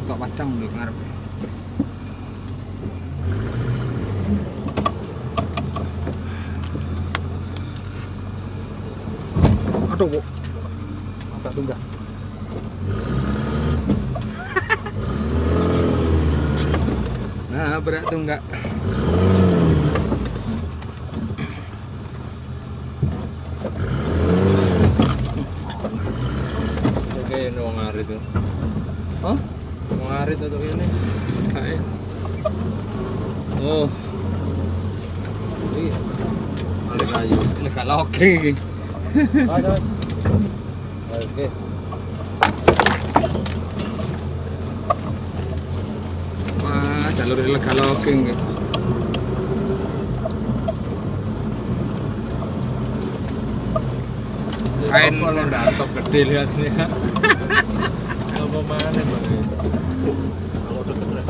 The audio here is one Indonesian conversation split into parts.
ketok padang lho ngarep. Aduh, kok agak tunggak. Nah, berat tunggak. Oke, ini wong ngarit tuh. Oh, Wong ngarit tuh ini. kayak. Oh, Ini ada kayu. ini gak loke iki. Terus. Oke. Wah, jalur ilegal logging iki. Kain. Kalau datang gede lihatnya. Apa mana Bang? Kalau deket lah.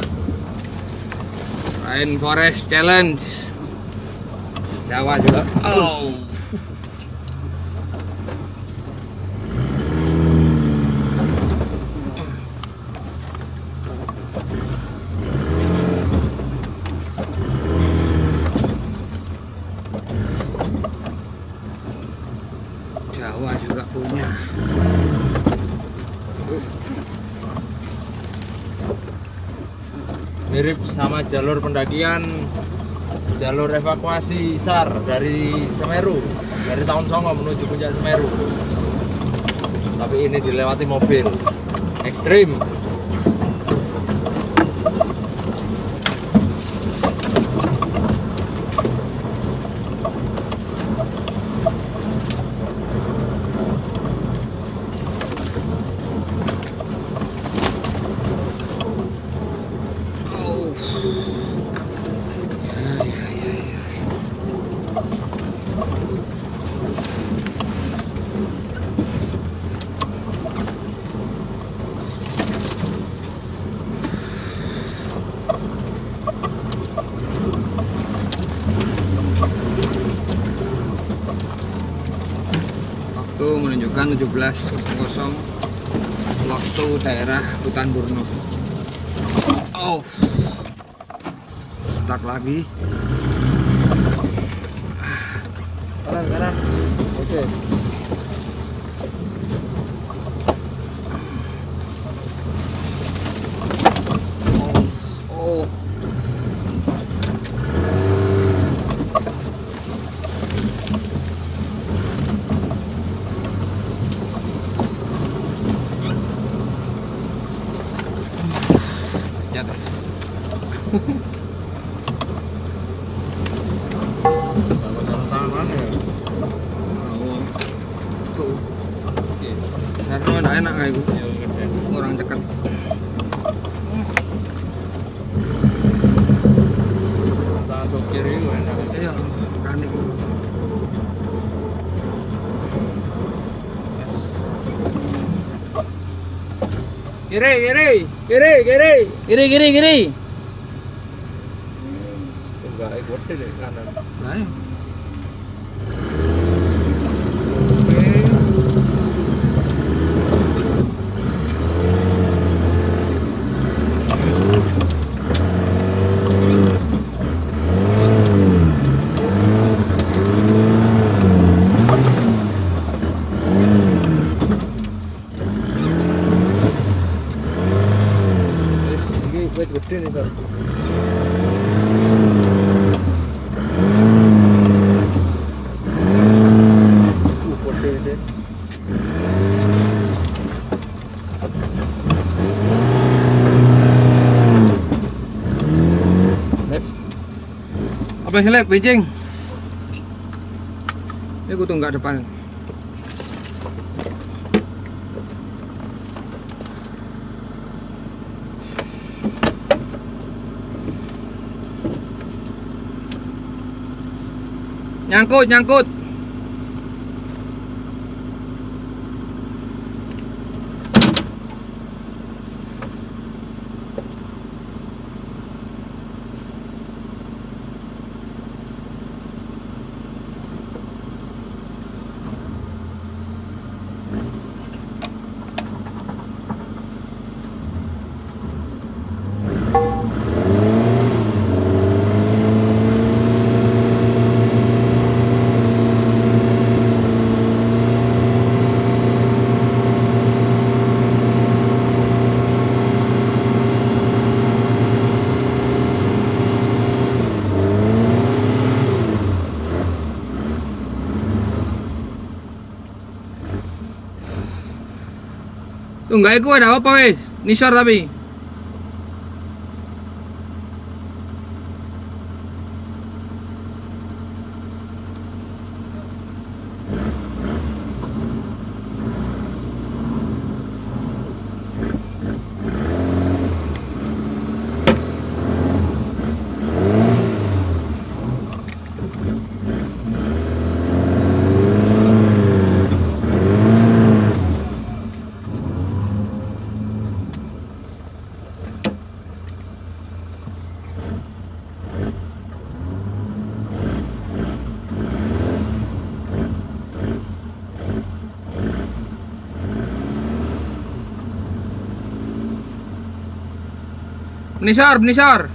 Rainforest Challenge Jawa juga. Oh. Jawa juga punya. Mirip sama jalur pendakian, jalur evakuasi SAR dari Semeru, dari Tahun Songo menuju puncak Semeru. Tapi ini dilewati mobil ekstrim. Oh. Ya. Waktu menunjukkan 17.00 waktu daerah Hutan Burno. Oh, stuck lagi. Kanan. Oke. Oh, jatuh. Bawa sarung tangan mana ya? Oh, tuh. Oke. Karena enak enak kayak gitu. Yang gede. Orang dekat. Tangan sopir itu enak. Iya, kan itu. Kiri. Kiri. Enggak, gede deh kanan. Lah, ya. Oke. Ini buat gede nih, Bang. Gede deh. Apa sih, Lep? Bijing. Ini aku tunggak depan. Nyangkut. Tunggae kowe ada apa wis? Nisor tapi. Nisor, nisor.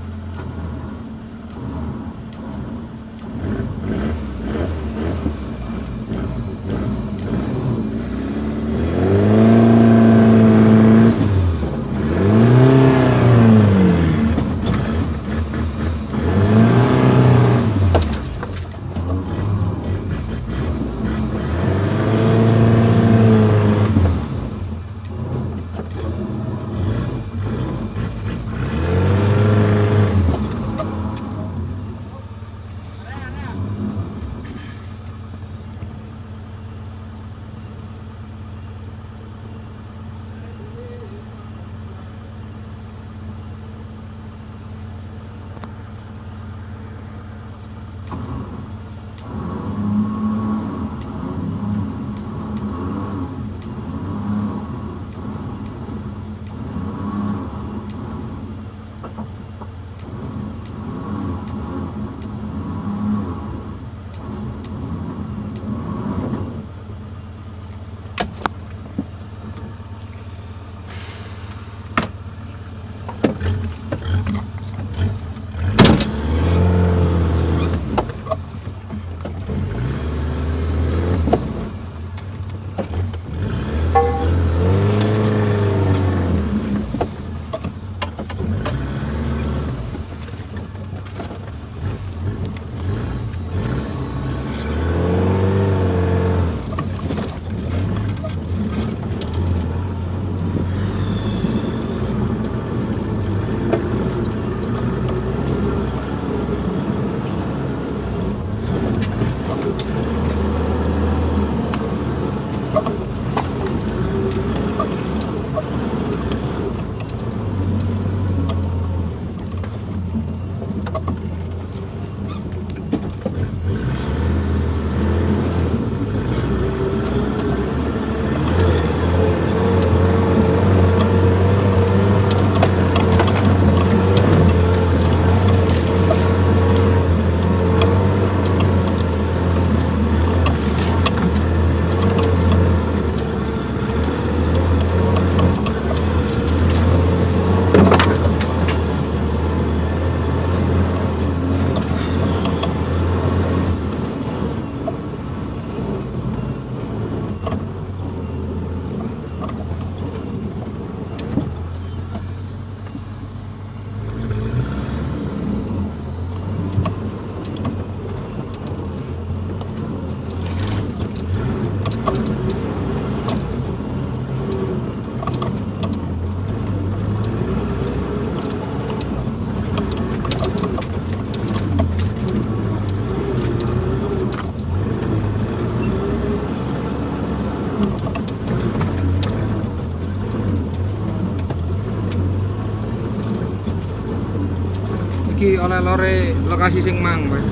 Iki oleh lore lokasi sing mang, Pak.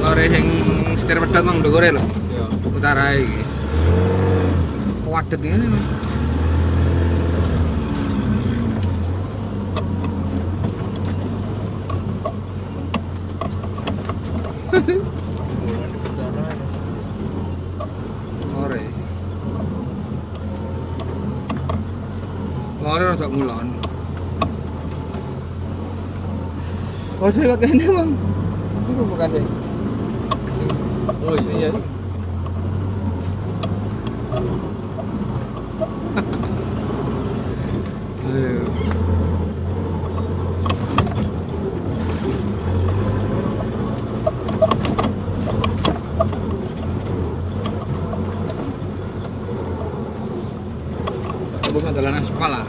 Lore sing setir pedot mang ndukure lho. Iya. Utara iki. Wadet ngene, Mas. Lore. Lore rada ngulon. Oh, saya pakai ini, Bang. Itu makasih. Oh iya. Aduh. bos adalah aspal lah.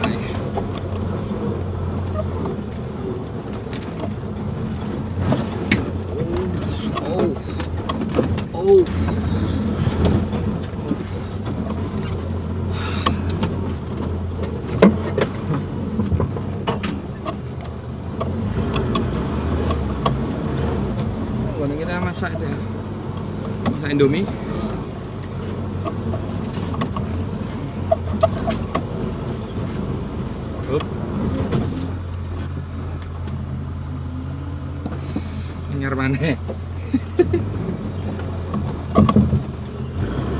Oh, oh. Ini kita masak itu ya, masak Indomie. Hup. Anyar mana?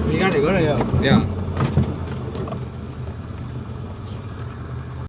Ini kan di mana ya? Ya.